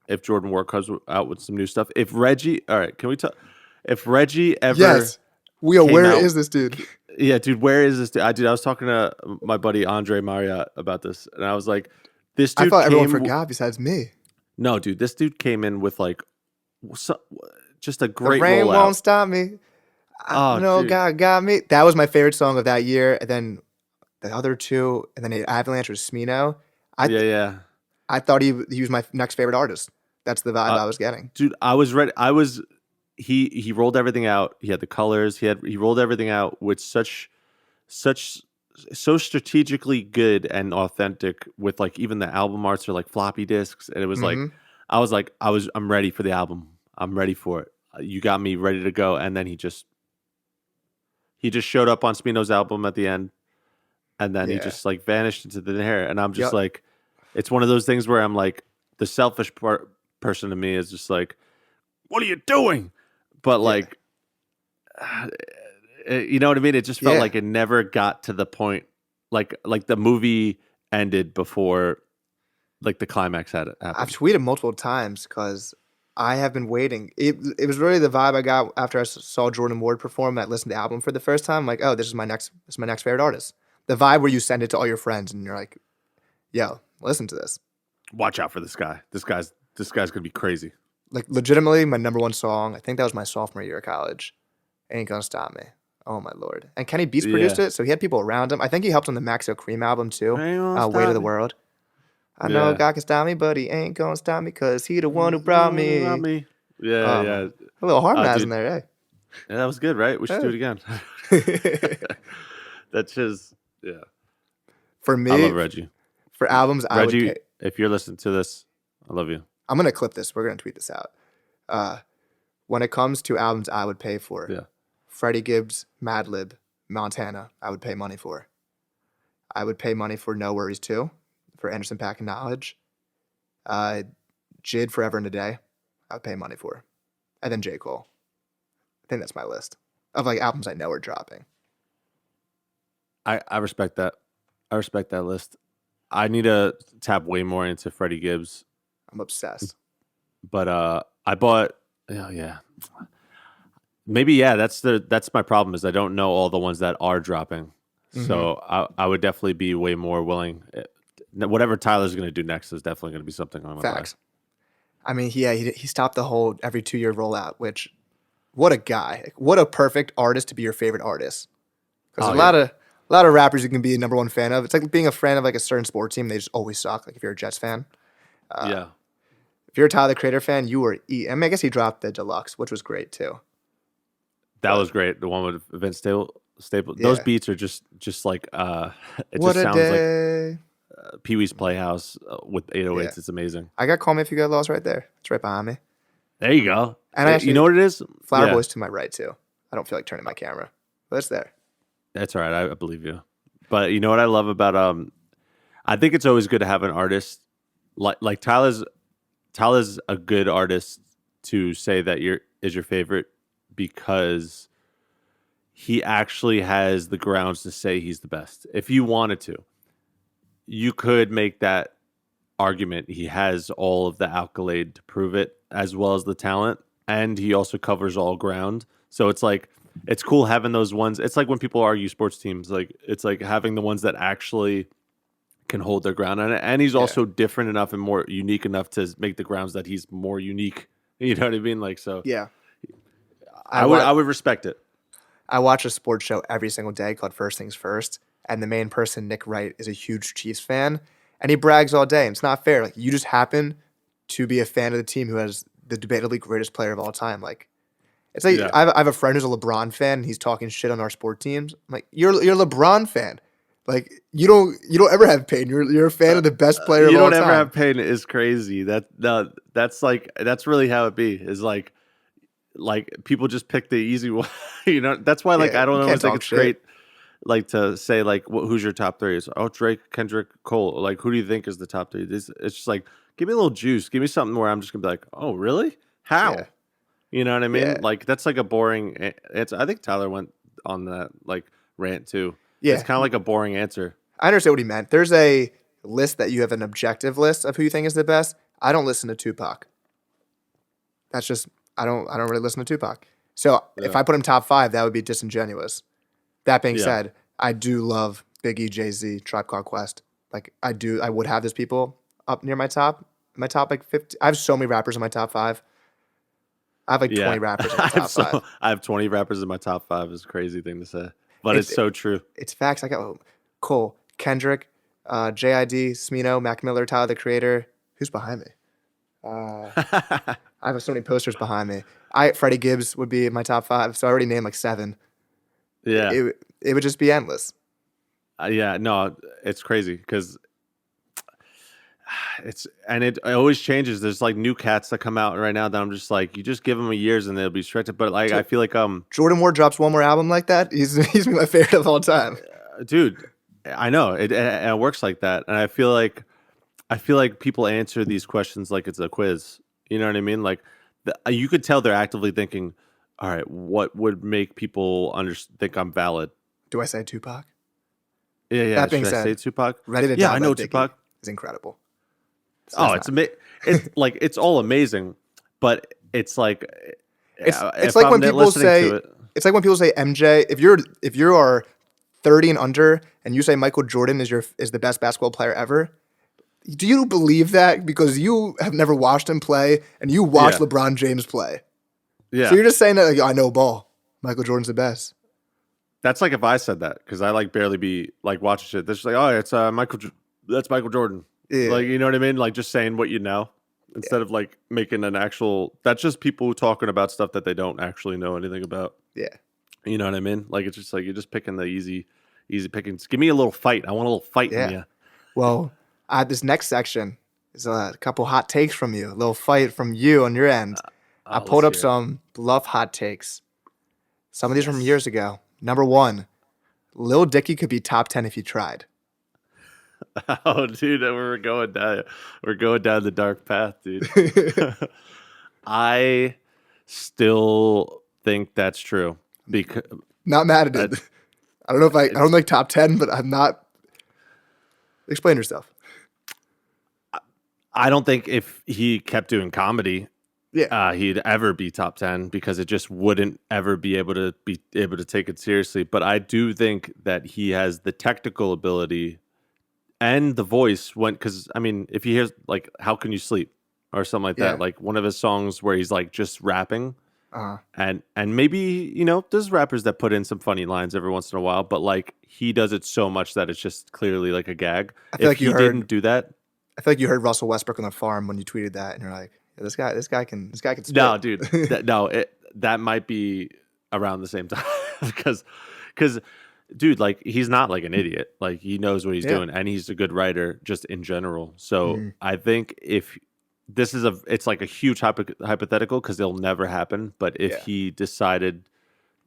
if Jordan Ward comes out with some new stuff. If Reggie, all right, can we talk? If Reggie ever. Yes. Where is this dude? Yeah, dude, where is this dude? I was talking to my buddy Andre Marriott about this, and I was like, this dude. I thought everyone forgot besides me. No, dude, this dude came in with like just a great The rain rollout. won't stop me. No, God got me. That was my favorite song of that year. And then the other two, and then Avalanche was Smino. I thought he was my next favorite artist. That's the vibe I was getting. Dude, I was ready. He rolled everything out. He had the colors. He rolled everything out with so strategically good and authentic, with like even the album arts are like floppy disks, and it was I'm ready for the album. I'm ready for it. You got me ready to go. And then he just showed up on Smino's album at the end, and then he just like vanished into the air. And I'm just like, it's one of those things where I'm like, the selfish person to me is just like, what are you doing? But like, you know what I mean? It just felt like it never got to the point, like the movie ended before like the climax had it happen. I've tweeted multiple times because I have been waiting. It was really the vibe I got after I saw Jordan Ward perform. I listened to the album for the first time. I'm like, oh, this is my next favorite artist. The vibe where you send it to all your friends and you're like, yo, listen to this. Watch out for this guy. This guy's gonna be crazy. Like legitimately my number one song. I think that was my sophomore year of college. Ain't Gonna Stop Me. Oh my Lord. And Kenny Beats produced it, so he had people around him. I think he helped on the Maxo Cream album too. Weight of the World. I know God can stop me, but he ain't gonna stop me because he the one who brought me. Yeah. A little harmonizing there, eh? Yeah, that was good, right? We should do it again. That's just, For me, I love Reggie. For albums, Reggie, I would pay. If you're listening to this, I love you. I'm going to clip this. We're going to tweet this out. When it comes to albums I would pay for, Freddie Gibbs, Madlib, Montana, I would pay money for. I would pay money for No Worries 2, for Anderson .Paak and Knowledge. Jid, Forever and a Day, I would pay money for. And then J. Cole. I think that's my list of like albums I know are dropping. I respect that. I respect that list. I need to tap way more into Freddie Gibbs. I'm obsessed. But I bought. Maybe that's my problem, is I don't know all the ones that are dropping. Mm-hmm. So I would definitely be way more willing. Whatever Tyler's going to do next is definitely going to be something I'm going to buy. Facts. I mean, he stopped the whole every 2-year rollout, which, what a guy. What a perfect artist to be your favorite artist. Because a lot of rappers you can be a number one fan of. It's like being a fan of like a certain sport team. They just always suck. Like if you're a Jets fan. If you're a Tyler the Creator fan, you were I mean, I guess he dropped the deluxe, which was great too. That was great. The one with Vince Staple. Yeah. Those beats are just like it what just sounds day. Like Pee Wee's Playhouse with 808s. Yeah. It's amazing. I got Call Me If You Get Lost right there. It's right behind me. There you go. And actually, you know what it is? Flower Boy's to my right too. I don't feel like turning my camera, but it's there. That's all right. I believe you. But you know what I love about I think it's always good to have an artist like Tyler's a good artist to say that is your favorite because he actually has the grounds to say he's the best. If you wanted to, you could make that argument. He has all of the accolade to prove it, as well as the talent, and he also covers all ground. So it's like it's cool having those ones. It's like when people argue sports teams, like it's like having the ones that actually can hold their ground on it. And he's also different enough and more unique enough to make the grounds that he's more unique. You know what I mean? Like, so Yeah. I would respect it. I watch a sports show every single day called First Things First, and the main person, Nick Wright, is a huge Chiefs fan, and he brags all day. And it's not fair. Like, you just happen to be a fan of the team who has the debatably greatest player of all time. Like, it's like I have a friend who's a LeBron fan, and he's talking shit on our sport teams. I'm like, you're a LeBron fan. Like, you don't ever have pain. You're a fan of the best player of all time. You don't ever have pain is crazy. That's really how it be. Is like people just pick the easy one. You know, that's why I don't always think it's great. Like to say like who's your top three? It's Drake, Kendrick, Cole. Like, who do you think is the top three? It's just like, give me a little juice. Give me something where I'm just gonna be like, oh really? How? Yeah. You know what I mean? Yeah. Like, that's like a boring. I think Tyler went on that like rant too. Yeah, it's kind of like a boring answer. I understand what he meant. There's a list that you have an objective list of who you think is the best. I don't listen to Tupac. That's just I don't really listen to Tupac. So if I put him top 5, that would be disingenuous. That being said, I do love Biggie, Jay-Z, Tribe Called Quest. Like, I would have those people up near my top like 50. I have so many rappers in my top 5. I have like 20 rappers in my top 5. I have 20 rappers in my top 5. Is a crazy thing to say. But it's so true. It's facts. I got Cole, Kendrick, JID, Smino, Mac Miller, Tyler the Creator. Who's behind me? I have so many posters behind me. Freddie Gibbs would be in my top 5, so I already named like 7. Yeah. It would just be endless. No, it's crazy because it always changes. There's like new cats that come out right now that I'm just like, you just give them a years and they'll be stretched. But like, I feel like Jordan Moore drops one more album like that. He's my favorite of all time. Dude, I know it works like that, and I feel like people answer these questions like it's a quiz. You know what I mean? Like, you could tell they're actively thinking, all right, what would make people think I'm valid? Do I say Tupac? Yeah. That being said, I say Tupac? Ready to Die. Yeah, I know Dicky Tupac is incredible. It's amazing. It's like, it's all amazing, but it's like it's like when people say it's like when people say MJ. If you are 30 and under and you say Michael Jordan is the best basketball player ever, do you believe that because you have never watched him play and you watch LeBron James play? Yeah. So you're just saying that like, I know ball. Michael Jordan's the best. That's like if I said that because I like barely be like watching shit. That's just like, oh, it's that's Michael Jordan. Yeah. Like, you know what I mean? Like, just saying what you know instead of like making an actual. That's just people talking about stuff that they don't actually know anything about. Yeah. You know what I mean? Like, it's just like you're just picking the easy pickings. Give me a little fight. I want a little fight in you. Well, this next section is a couple hot takes from you. A little fight from you on your end. I pulled up some Blvff hot takes. Some of these are from years ago. Number 1, Lil Dicky could be top 10 if he tried. Oh, dude, we're going down the dark path, dude. I still think that's true. Because not mad at it. I don't know I don't like top 10, but I'm not. Explain yourself. I don't think if he kept doing comedy, he'd ever be top 10 because it just wouldn't ever be able to take it seriously. But I do think that he has the technical ability and the voice because I mean, if you hear like How Can You Sleep or something like that, like one of his songs where he's like just rapping, and maybe, you know, there's rappers that put in some funny lines every once in a while, but like he does it so much that it's just clearly like a gag. I feel like you didn't do that. I feel like you heard Russell Westbrook on the farm when you tweeted that, and you're like, this guy can spit. No, dude, that might be around the same time because, dude, like he's not like an idiot. Like he knows what he's doing, and he's a good writer just in general. So I think if this is it's like a huge hypothetical because it'll never happen. But if he decided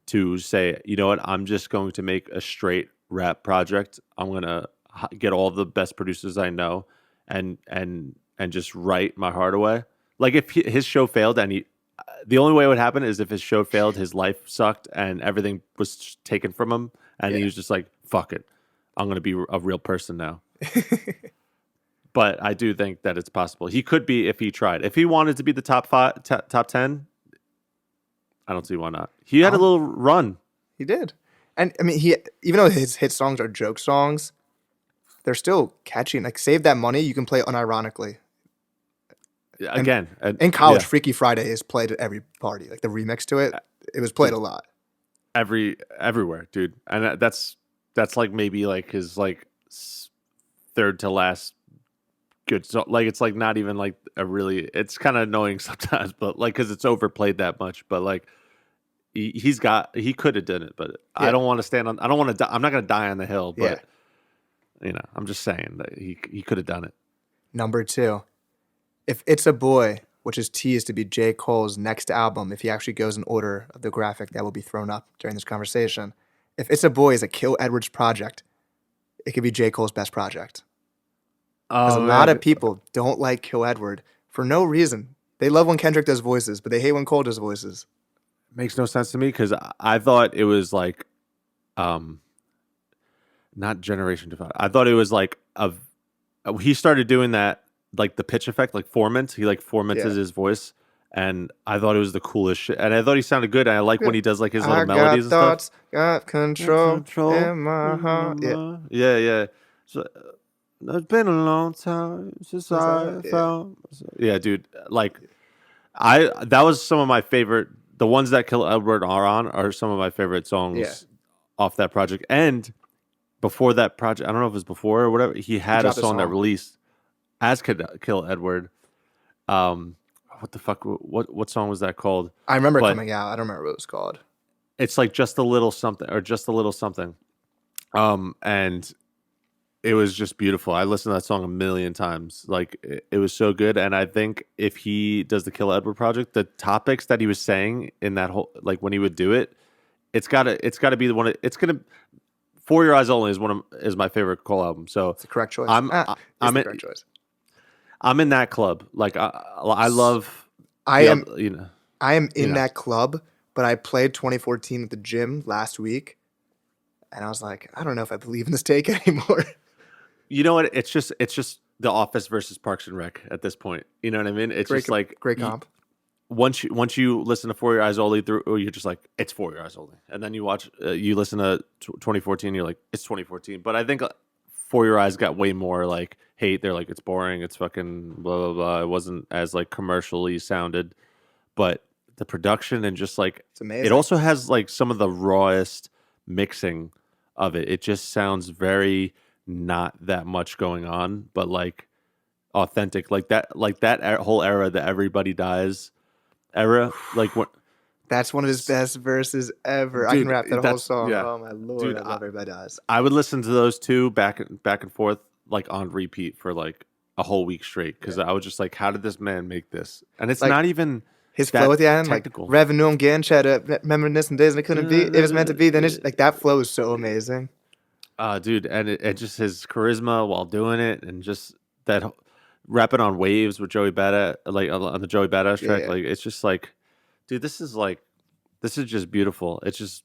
to say, you know what, I'm just going to make a straight rap project. I'm get all the best producers I know, and just write my heart away. Like if his show failed, the only way it would happen is if his show failed, his life sucked, and everything was taken from him, and he was just like, "Fuck it, I'm gonna be a real person now." But I do think that it's possible. He could be if he tried. If he wanted to be the top 10, I don't see why not. He had a little run. He did. And I mean, even though his hit songs are joke songs, they're still catchy. And like Save That Money, you can play unironically. Again, in college, Freaky Friday is played at every party. Like the remix to it, it was played a lot. Everywhere, dude. And that's like maybe like his like third to last good song. Like it's like not even like a really. It's kind of annoying sometimes, but like because it's overplayed that much. But like he could have done it, but I don't want to stand on. I don't want to. I'm not gonna die on the hill, but I'm just saying that he could have done it. Number 2. If It's a Boy, which is teased to be J. Cole's next album, if he actually goes in order of the graphic that will be thrown up during this conversation, if It's a Boy is a Kill Edwards project, it could be J. Cole's best project. Because a lot of people don't like Kill Edward for no reason. They love when Kendrick does voices, but they hate when Cole does voices. Makes no sense to me because I thought it was like, not Generation Divide. I thought it was like he started doing that. Like the pitch effect, like formant. He like formanted his voice, and I thought it was the coolest shit. And I thought he sounded good. And I like when he does like his little melodies and stuff. Got control in my heart. Yeah. So, it's been a long time since I found. Yeah, dude. Like, that was some of my favorite. The ones that Kill Edward are on are some of my favorite songs off that project. And before that project, I don't know if it was before or whatever. He had a song that released as Kill Edward. What the fuck? What song was that called? I remember it coming out. I don't remember what it was called. It's like Just a Little Something or Just a Little Something. And it was just beautiful. I listened to that song a million times. Like it was so good. And I think if he does the Kill Edward project, the topics that he was saying in that whole, like when he would do it, it's gotta be the one. It's gonna. For Your Eyes Only is my favorite Cole album. So it's the correct choice. Correct choice. I'm in that club. Like I love. I am in that club, but I played 2014 at the gym last week, and I was like, I don't know if I believe in this take anymore. You know what? It's just The Office versus Parks and Rec at this point. You know what I mean? It's just like great comp. Once you listen to For Your Eyes Only through, you're just like, it's For Your Eyes Only, and then you watch, you listen to 2014, you're like, it's 2014. But I think For Your Eyes got way more like hate. They're like, it's boring, it's fucking blah blah blah. It wasn't as like commercially sounded, but the production and just like it's amazing. It also has like some of the rawest mixing of it. It just sounds very not that much going on, but like authentic, like that whole era, the Everybody Dies era, like what. That's one of his best verses ever. Dude, I can rap that whole song. Yeah. Oh my lord, dude, I love Everybody Dies. I would listen to those two back and forth like on repeat for like a whole week straight because I was just like, how did this man make this? And it's like, not even his flow at the end, technical. Like revenue I'm getting, try to reminiscing days and it couldn't be. It was meant to be. Then it's like that flow is so amazing. Dude, and it just his charisma while doing it, and just that rapping on Waves with Joey Badass, like on the Joey Badass track, like it's just like, dude, this is just beautiful. It's just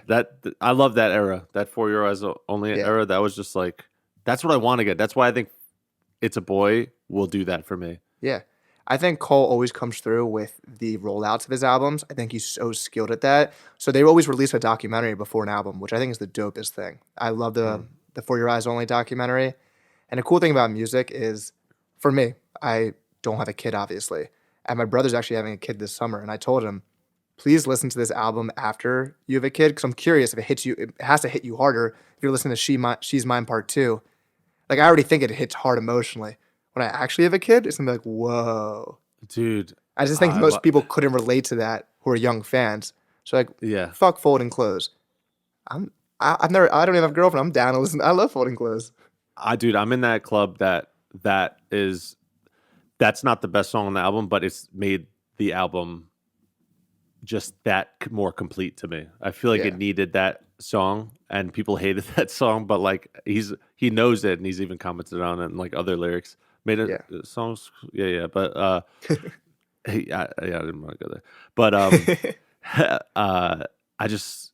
that I love that era, that For Your Eyes Only era. That was just like, that's what I want to get. That's why I think It's a Boy will do that for me. Yeah. I think Cole always comes through with the rollouts of his albums. I think he's so skilled at that. So they always release a documentary before an album, which I think is the dopest thing. I love the For Your Eyes Only documentary. And the cool thing about music is, for me, I don't have a kid, obviously. And my brother's actually having a kid this summer. And I told him, please listen to this album after you have a kid, because I'm curious if it hits you. It has to hit you harder if you're listening to She's Mine Part 2. Like, I already think it hits hard emotionally. When I actually have a kid, it's going to be like, whoa. Dude. I just think most people couldn't relate to that who are young fans. So, like, fuck folding clothes. I don't even have a girlfriend. I'm down to listen. I love folding clothes. Dude, I'm in that club that's not the best song on the album, but it's made the album just that more complete to me. I feel like it needed that song, and people hated that song, but like he knows it, and he's even commented on it and like other lyrics. Made it Yeah. songs, yeah. But I didn't want to go there. But I just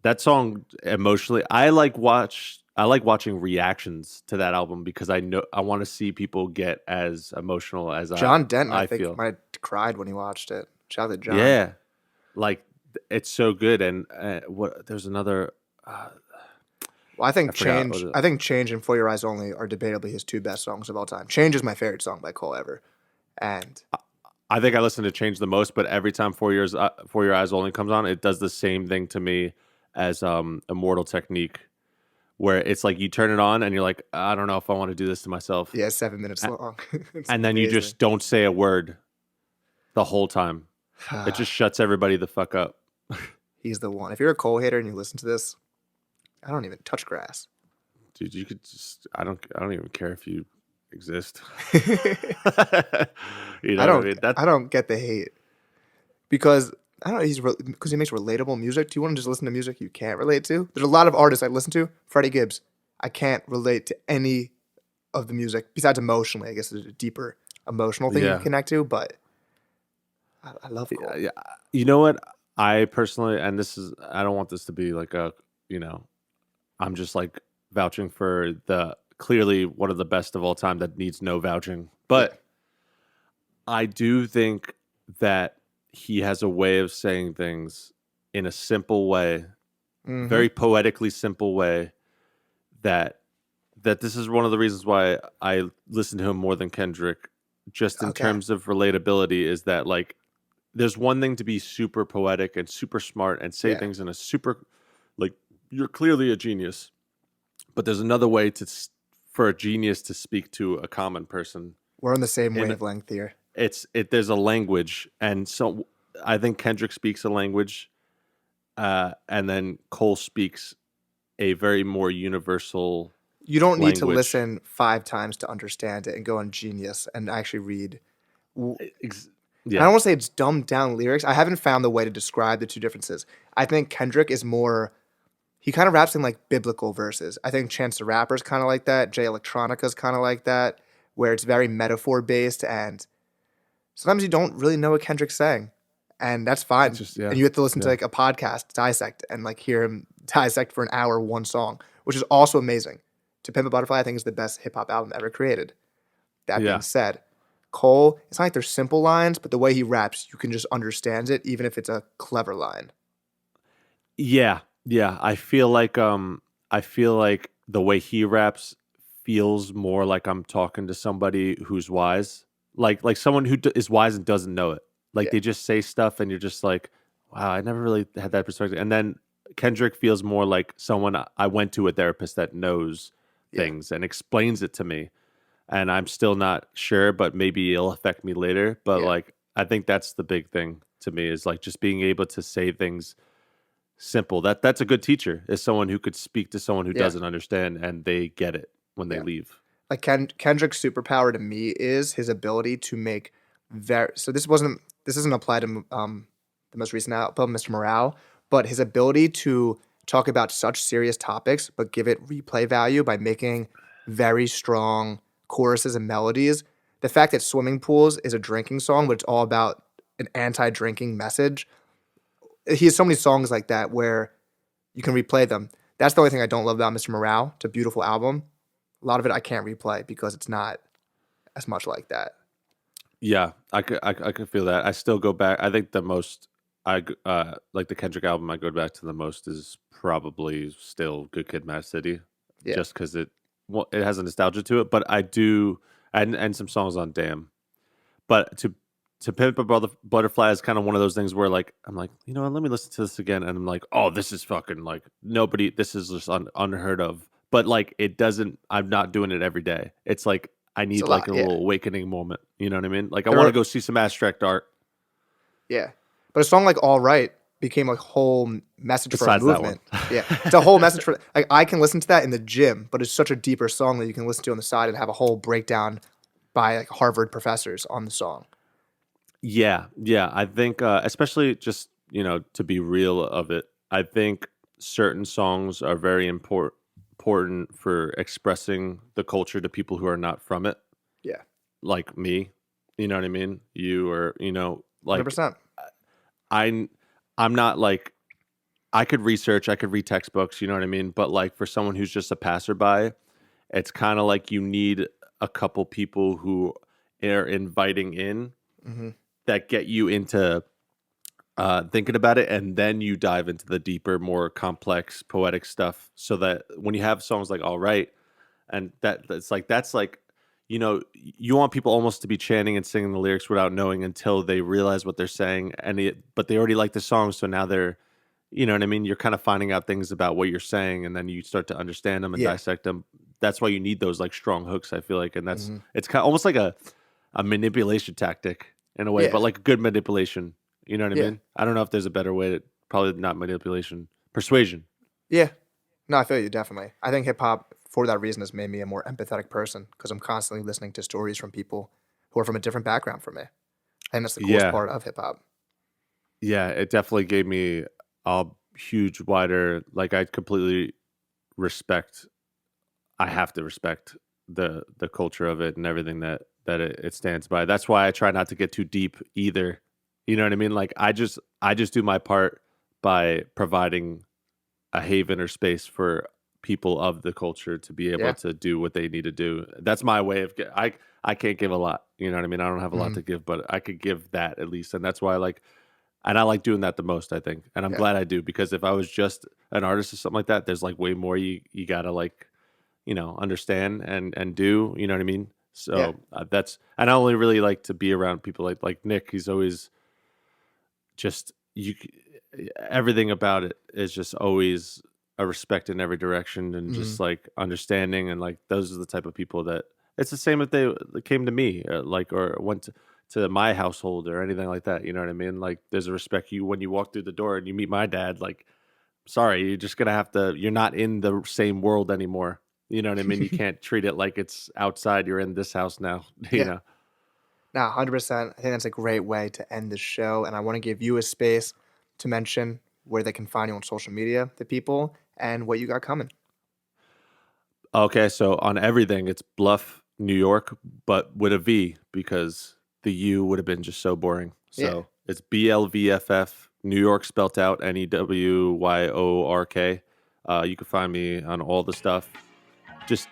that song emotionally. I like watching reactions to that album because I know I want to see people get as emotional as John Denton, I I think, feel. might have cried when he watched it. Shout out to John. Yeah, like it's so good. And what there's another. Well, I think I forgot. Change. I think Change and For Your Eyes Only are debatably his two best songs of all time. Change is my favorite song by Cole ever, and I think I listen to Change the most, but every time 4 years, 4 Your Eyes Only comes on, it does the same thing to me as Immortal Technique, where it's like you turn it on and you're like, I don't know if I want to do this to myself, yeah, 7 minutes long. It's and then you amazing. just don't say a word the whole time. It just shuts everybody the fuck up. He's the one. If you're a Cole hater and you listen to this, I don't even touch grass. Dude, you could just I don't even care if you exist. You know what I mean? I don't get the hate because I don't know. Because he makes relatable music. Do you want to just listen to music you can't relate to? There's a lot of artists I listen to. Freddie Gibbs, I can't relate to any of the music besides emotionally. I guess there's a deeper emotional thing you can connect to, but I love Cole. Yeah. You know what? I personally, and this is, I don't want this to be like a, I'm just like vouching for the clearly one of the best of all time that needs no vouching. But I do think that he has a way of saying things in a simple way, very poetically simple way that this is one of the reasons why I listen to him more than Kendrick, just in terms of relatability, is that like there's one thing to be super poetic and super smart and say things in a super, like, you're clearly a genius, but there's another way for a genius to speak to a common person. We're on the same wavelength here. There's a language, and so I think Kendrick speaks a language, and then Cole speaks a very more universal. You don't need to language. listen 5 times to understand it and go on Genius and actually read. I don't want to say it's dumbed down lyrics. I haven't found the way to describe the two differences. I think Kendrick is more, he kind of raps in like biblical verses. I think Chance the Rapper's kind of like that. Jay Electronica's kind of like that, where it's very metaphor based, and sometimes you don't really know what Kendrick's saying, and that's fine. And you have to listen to like a podcast dissect and like hear him dissect for an hour one song, which is also amazing. To Pimp a Butterfly, I think is the best hip hop album ever created. That being said, Cole, it's not like they're simple lines, but the way he raps, you can just understand it, even if it's a clever line. Yeah. I feel like the way he raps feels more like I'm talking to somebody who's wise, like someone who is wise and doesn't know it. Like they just say stuff, and you're just like, wow, I never really had that perspective. And then Kendrick feels more like someone I went to a therapist that knows things and explains it to me, and I'm still not sure, but maybe it'll affect me later. But like, I think that's the big thing to me, is like just being able to say things simple. That's a good teacher, is someone who could speak to someone who doesn't understand and they get it when they leave. Like Kendrick's superpower to me is his ability to make so this doesn't apply to the most recent album, Mr. Morale, but his ability to talk about such serious topics but give it replay value by making very strong choruses and melodies. The fact that Swimming Pools is a drinking song, but it's all about an anti-drinking message. He has so many songs like that where you can replay them. That's the only thing I don't love about Mr. Morale. It's a beautiful album. A lot of it I can't replay because it's not as much like that. Yeah, I could feel that. I still go back. I think the most like the Kendrick album I go back to the most is probably still Good Kid, Mad City, just because it has a nostalgia to it. But I do, and some songs on Damn. But to Pimp a Butterfly is kind of one of those things where like I'm like, you know what, let me listen to this again, and I'm like, oh, this is fucking like nobody. This is just unheard of. But like it doesn't. I'm not doing it every day. It's like I need like a little awakening moment. You know what I mean? Like I want to go see some abstract art. Yeah, but a song like All Right became a whole message for a movement. Yeah, it's a whole message for. Like I can listen to that in the gym, but it's such a deeper song that you can listen to on the side and have a whole breakdown by like Harvard professors on the song. Yeah. I think especially just to be real of it, I think certain songs are very important for expressing the culture to people who are not from it. Yeah. Like me, you know what I mean? You or, like 100%. I'm not like, I could research, I could read textbooks, you know what I mean? But like for someone who's just a passerby, it's kind of like you need a couple people who are inviting in that get you into thinking about it, and then you dive into the deeper, more complex, poetic stuff. So that when you have songs like "All Right," and that's like you want people almost to be chanting and singing the lyrics without knowing until they realize what they're saying, but they already like the song, so now they're, you know what I mean? You're kind of finding out things about what you're saying, and then you start to understand them and Yeah. dissect them. That's why you need those like strong hooks, I feel like, and it's kind of almost like a manipulation tactic in a way, Yeah. but like a good manipulation. You know what I Yeah. mean? I don't know if there's a better way to, probably not manipulation, persuasion. Yeah. No, I feel you, definitely. I think hip hop, for that reason, has made me a more empathetic person because I'm constantly listening to stories from people who are from a different background from me. I think that's the coolest Yeah, part of hip hop. yeah, it definitely gave me a huge wider, like I completely respect. I have to respect the culture of it and everything that it stands by. That's why I try not to get too deep either. You know what I mean? Like I just do my part by providing a haven or space for people of the culture to be able Yeah. to do what they need to do. That's my way of I can't give a lot. You know what I mean? I don't have a lot to give, but I could give that at least. And that's why I like doing that the most, I think. And I'm Yeah. glad I do, because if I was just an artist or something like that, there's like way more you gotta like, understand and do, you know what I mean? Yeah. So and I only really like to be around people like Nick. He's always just, everything about it is just always a respect in every direction, and just like understanding, and like those are the type of people that it's the same if they came to me, like, or went to my household or anything like that. You know what I mean? Like there's a respect when you walk through the door and you meet my dad. Like, sorry, you're just gonna have to. You're not in the same world anymore. You know what I mean? You can't treat it like it's outside. You're in this house now. You Yeah. know. Now, 100%. I think that's a great way to end the show. And I want to give you a space to mention where they can find you on social media, the people, and what you got coming. Okay, so on everything, it's Bluff, New York, but with a V, because the U would have been just so boring. Yeah. So it's BLVFF, New York spelt out NEWYORK. You can find me on all the stuff. Just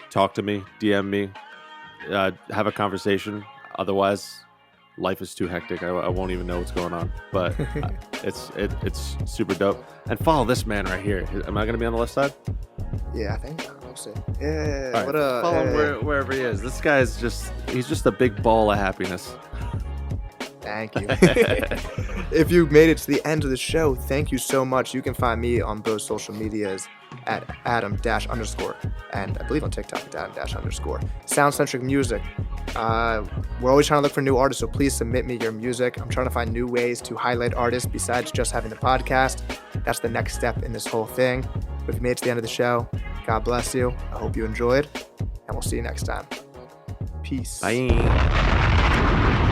talk to me, DM me, have a conversation. Otherwise, life is too hectic. I won't even know what's going on. But it's super dope. And follow this man right here. Am I going to be on the left side? Yeah, I think. We'll see. Yeah. All What right, follow him wherever he is. This guy's he's just a big ball of happiness. Thank you. If you made it to the end of the show, thank you so much. You can find me on both social medias at Adam_, and I believe on TikTok at Adam_. Sound-centric music. We're always trying to look for new artists, so please submit me your music. I'm trying to find new ways to highlight artists besides just having the podcast. That's the next step in this whole thing. But if you made it to the end of the show, God bless you. I hope you enjoyed, and we'll see you next time. Peace. Bye.